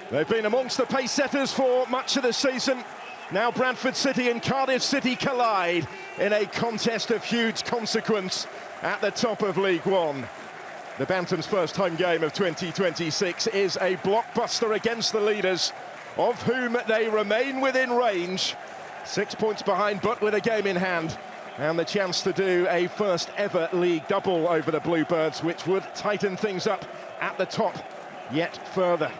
They've been amongst the pace setters for much of the season. Now Bradford City and Cardiff City collide in a contest of huge consequence at the top of League One. The Bantam's first home game of 2026 is a blockbuster against the leaders, of whom they remain within range. 6 points behind, but with a game in hand, and the chance to do a first ever league double over the Bluebirds, which would tighten things up at the top yet further.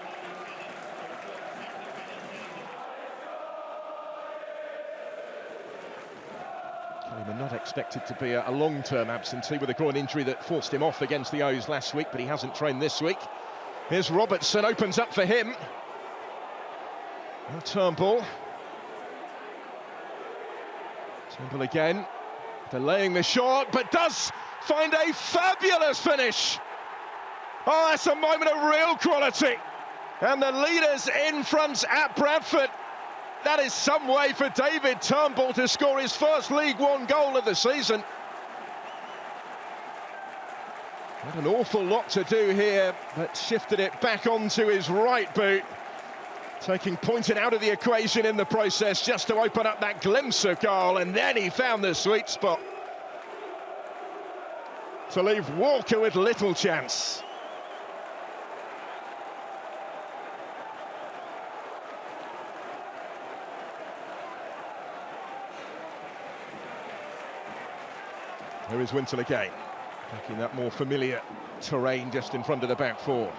Not expected to be a long-term absentee with a groin injury that forced him off against the O's last week, but he hasn't trained this week. Here's Robertson, opens up for him. Now Turnbull. Turnbull again, delaying the shot, but does find a fabulous finish. Oh, that's a moment of real quality. And the leaders in front at Bradford. That is some way for David Turnbull to score his first League One goal of the season. Not an awful lot to do here, but shifted it back onto his right boot, taking Pointing out of the equation in the process just to open up that glimpse of goal, and then he found the sweet spot to leave Walker with little chance. Here is Wintle again, taking that more familiar terrain just in front of the back four.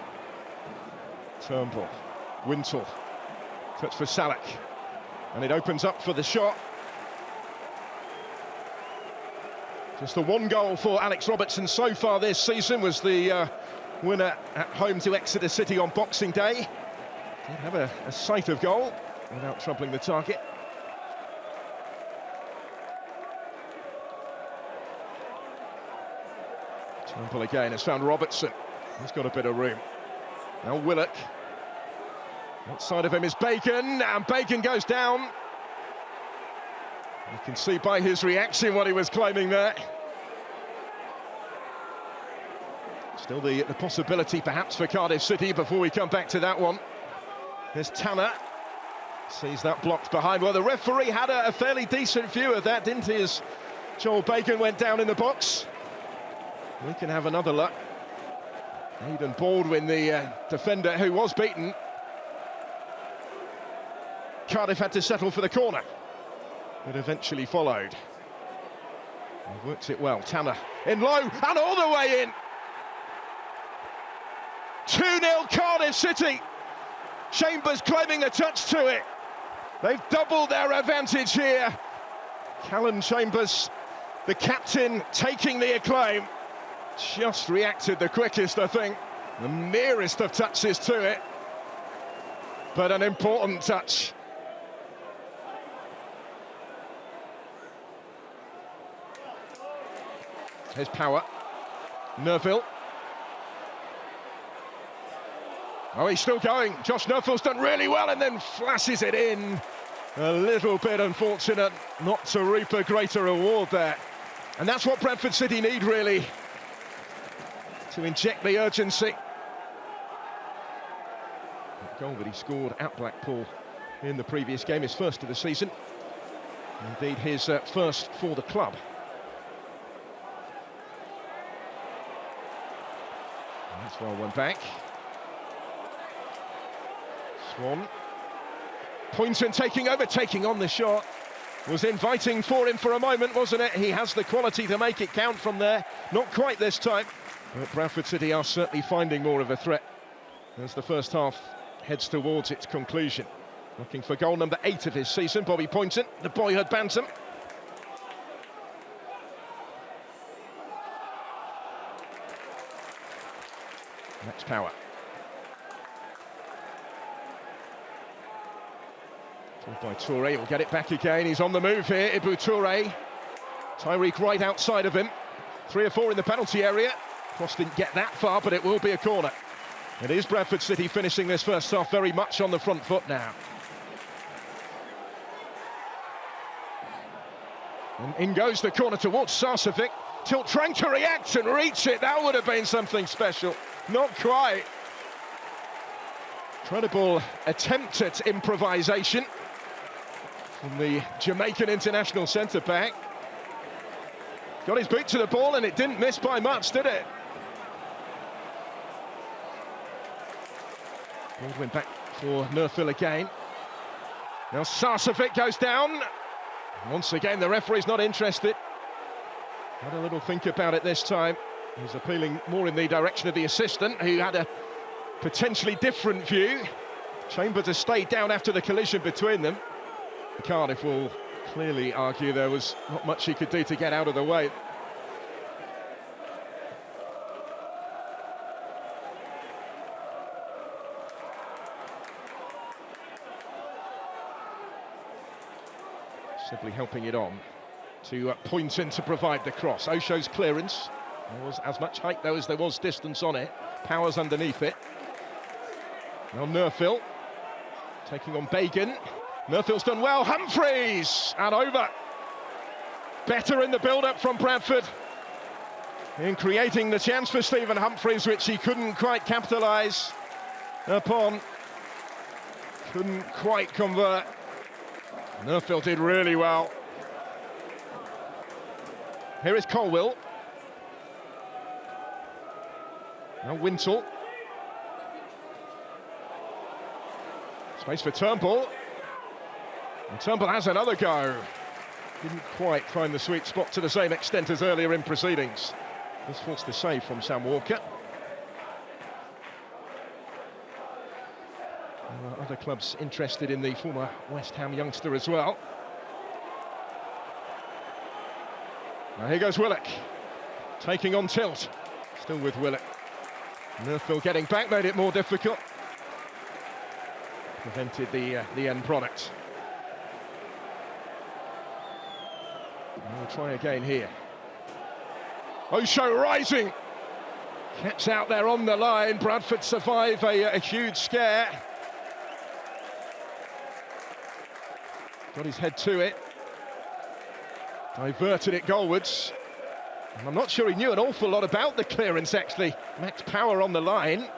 Turnbull, Wintle, touch for Salak, and it opens up for the shot. Just the one goal for Alex Robertson so far this season, was the winner at home to Exeter City on Boxing Day. Did have a sight of goal without troubling the target. Turnbull again has found Robertson. He's got a bit of room. Now Willock. Outside of him is Bacon, and Bacon goes down. You can see by his reaction what he was claiming there. Still the possibility perhaps for Cardiff City before we come back to that one. There's Tanner. Sees that blocked behind. Well, the referee had a fairly decent view of that, didn't he, as Joel Bacon went down in the box. We can have another look. Aidan Baldwin, the defender who was beaten. Cardiff had to settle for the corner. It eventually followed. He works it well. Tanner in low and all the way in. 2-0 Cardiff City. Chambers claiming a touch to it. They've doubled their advantage here. Callum Chambers, the captain, taking the acclaim. Just reacted the quickest, I think. The merest of touches to it, but an important touch. Here's Power. Nerville. Oh, he's still going. Josh Nerville's done really well and then flashes it in. A little bit unfortunate not to reap a greater reward there. And that's what Bradford City need, really, to inject the urgency. That goal that he scored at Blackpool in the previous game, his first of the season. Indeed, his first for the club. And that's well one back. Swan. Pointon taking over, taking on the shot. Was inviting for him for a moment, wasn't it? He has the quality to make it count from there. Not quite this time. But Bradford City are certainly finding more of a threat as the first half heads towards its conclusion. Looking for goal number 8 of his season, Bobby Pointon, the boyhood bantam. Next Power. By Toure, he'll get it back again. He's on the move here, Ibu Toure. Tyreek right outside of him. 3 or 4 in the penalty area. Cross didn't get that far, but it will be a corner. It is Bradford City finishing this first half very much on the front foot now. And in goes the corner towards Sarcevic. Till Tranka reacts and reach it. That would have been something special. Not quite. Incredible attempt at improvisation from the Jamaican international centre-back. Got his boot to the ball and it didn't miss by much, did it? Baldwin back for Nerfil again. Now Sarcevic goes down. Once again, the referee's not interested. Had a little think about it this time. He's appealing more in the direction of the assistant, who had a potentially different view. Chambers has stayed down after the collision between them. Cardiff will clearly argue there was not much he could do to get out of the way. Simply helping it on to Poynton to provide the cross. Osho's clearance. There was as much height though as there was distance on it. Powers underneath it. Now Nerfil taking on Bagan. Nerfil's done well. Humphreys and over. Better in the build-up from Bradford in creating the chance for Stephen Humphreys, which he couldn't quite capitalise upon. Couldn't quite convert. Nerfil did really well. Here is Colwill. Now Wintle. Space for Turnbull. And Turnbull has another go. Didn't quite find the sweet spot to the same extent as earlier in proceedings. This forced the save from Sam Walker. There are other clubs interested in the former West Ham youngster as well. Now here goes Willock, taking on Tilt. Still with Willock. Nerfil getting back made it more difficult. Prevented the end product. And we'll try again here. Osho rising. Catch out there on the line. Bradford survive a huge scare. Got his head to it. Diverted it goalwards. And I'm not sure he knew an awful lot about the clearance, actually. Max Power on the line.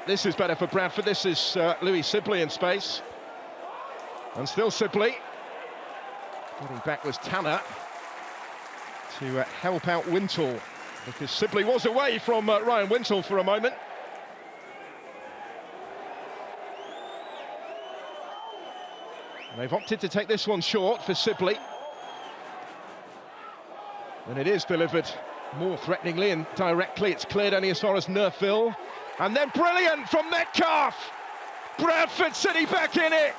This is better for Bradford. This is Louis Sibley in space. And still Sibley. Getting back was Tanner to help out Wintle, because Sibley was away from Ryan Wintle for a moment. And they've opted to take this one short for Sibley. And it is delivered more threateningly and directly. It's cleared only as far as Nerfil. And then brilliant from Metcalf! Bradford City back in it!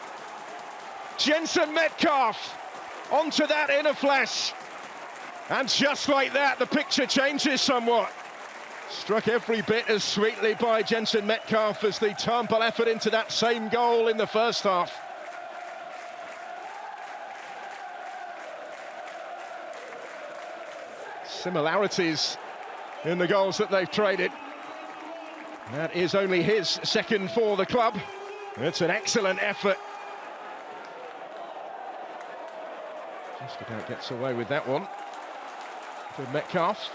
Jensen Metcalf onto that inner flash. And just like that, the picture changes somewhat. Struck every bit as sweetly by Jensen Metcalf as the Turnbull effort into that same goal in the first half. Similarities in the goals that they've traded. That is only his second for the club. It's an excellent effort. Just about gets away with that one. Good Metcalf.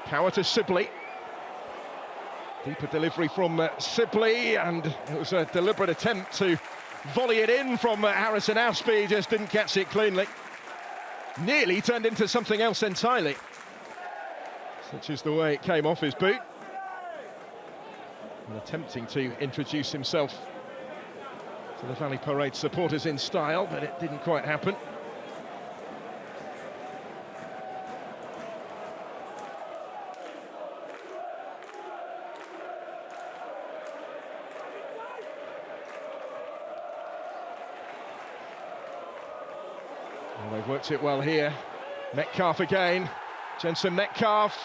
Power to Sibley. Deeper delivery from Sibley, and it was a deliberate attempt to volley it in from Harrison Aspie. Just didn't catch it cleanly. Nearly turned into something else entirely. Such is the way it came off his boot. And attempting to introduce himself to the Valley Parade supporters in style, but it didn't quite happen. Well, they've worked it well here. Metcalf again. Jensen Metcalf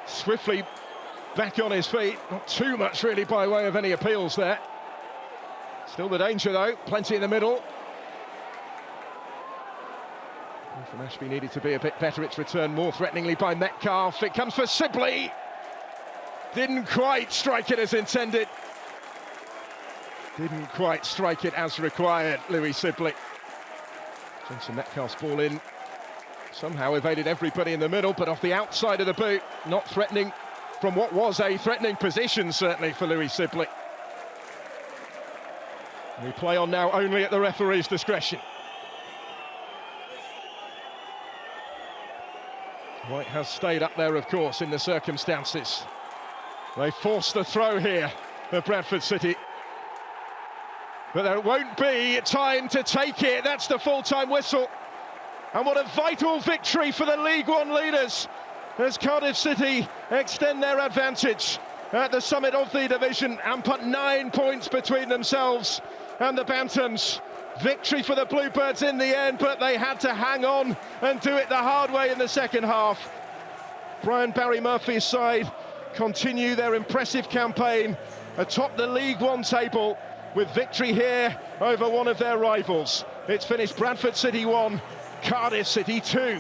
swiftly back on his feet. Not too much really by way of any appeals there. Still the danger though, plenty in the middle. From Ashby needed to be a bit better. It's returned more threateningly by Metcalf. It comes for Sibley. Didn't quite strike it as intended. Didn't quite strike it as required, Louis Sibley. Jensen Metcalf's ball in Somehow evaded everybody in the middle, but off the outside of the boot, not threatening from what was a threatening position, certainly, for Louis Sibley. We play on now only at the referee's discretion. White has stayed up there, of course, in the circumstances. They forced the throw here for Bradford City. But there won't be time to take it. That's the full-time whistle. And what a vital victory for the League One leaders as Cardiff City extend their advantage at the summit of the division and put 9 points between themselves and the Bantams. Victory for the Bluebirds in the end, but they had to hang on and do it the hard way in the second half. Brian Barry Murphy's side continue their impressive campaign atop the League One table with victory here over one of their rivals. It's finished Bradford City 1, Cardiff City 2.